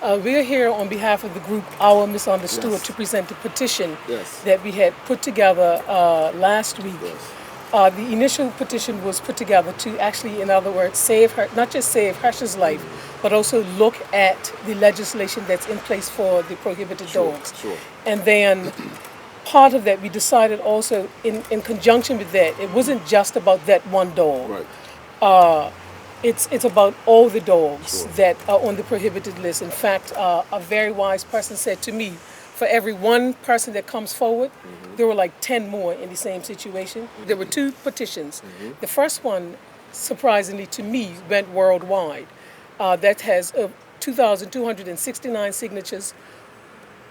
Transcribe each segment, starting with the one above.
We're here on behalf of the group Our Misunderstood Yes. to present a petition Yes. that we had put together last week. Yes. The initial petition was put together to actually, in other words, save her, not just save Hush's life, but also look at the legislation that's in place for the prohibited dogs. Sure. And then part of that, we decided also in conjunction with that, it wasn't just about that one dog. Right. It's about all the dogs Sure. that are on the prohibited list. In fact, a very wise person said to me, for every one person that comes forward, there were like 10 more in the same situation. There were two petitions. The first one, surprisingly to me, went worldwide. That has 2,269 signatures.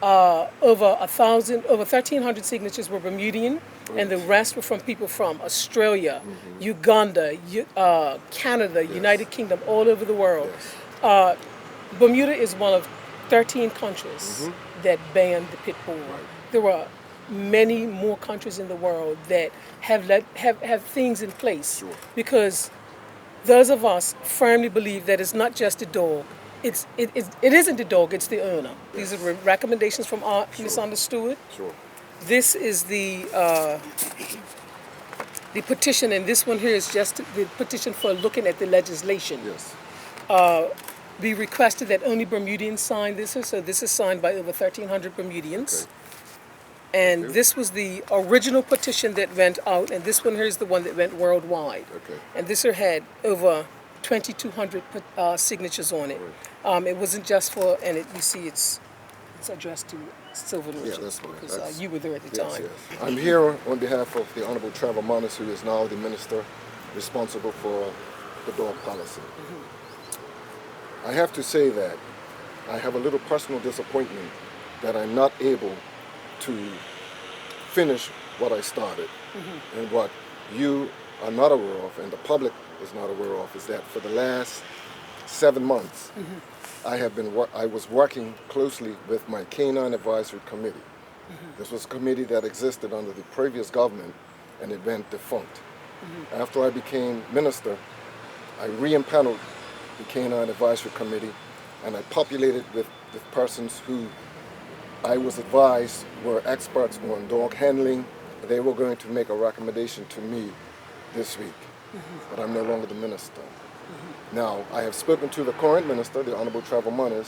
Over 1,300 signatures were Bermudian, and the rest were from people from Australia, Uganda, Canada, Yes. United Kingdom, all over the world. Yes. Bermuda is one of 13 countries that banned the pit bull. There were many more countries in the world that have things in place, Sure. because those of us firmly believe that it's not just the dog. It isn't the dog, it's the owner. These are recommendations from our Misunderstood. Sure. This is the petition, and this one here is just the petition for looking at the legislation. Yes. We requested that only Bermudians sign this, so this is signed by over 1,300 Bermudians. Okay. And Okay. this was the original petition that went out, and this one here is the one that went worldwide. Okay. And this here had over 2,200 signatures on it. It wasn't just for, and you see it's addressed to Sylvan Yeah, Richards, that's fine. because That's- you were there at the Yes, time. yes. I'm here on behalf of the Honorable Trevon Hayling, who is now the minister responsible for the dog policy. I have to say that I have a little personal disappointment that I'm not able to finish what I started. And what you are not aware of, and the public is not aware of, is that for the last 7 months, I was working closely with my Canine Advisory Committee. This was a committee that existed under the previous government, and it went defunct. After I became minister, I re-impaneled the Canine Advisory Committee, and I populated with persons who I was advised were experts on dog handling. They were going to make a recommendation to me this week, but I'm no longer the minister. Now, I have spoken to the current minister, the Honorable Trevon Hayling,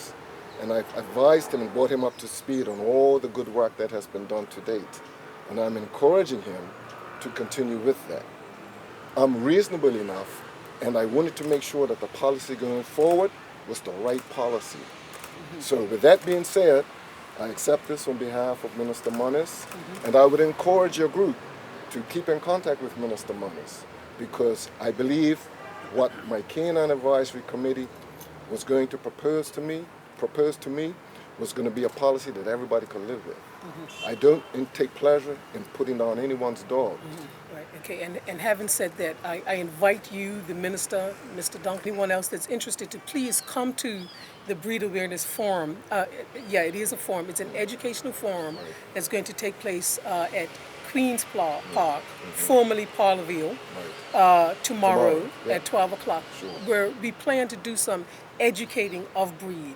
and I've advised him and brought him up to speed on all the good work that has been done to date. And I'm encouraging him to continue with that. I'm reasonable enough, and I wanted to make sure that the policy going forward was the right policy. So with that being said, I accept this on behalf of Minister Moniz, and I would encourage your group to keep in contact with Minister Moniz, because I believe what my Canine Advisory Committee was going to propose to me was going to be a policy that everybody could live with. I don't take pleasure in putting down anyone's dog. Right, okay, and having said that, I invite you, the minister, Mr. Duncan, anyone else that's interested, to please come to the Breed Awareness Forum. Yeah, it is a forum. It's an educational forum that's going to take place at Queens Park, formerly Parlerville, tomorrow Yeah. at 12 o'clock, Sure. where we plan to do some educating of breed.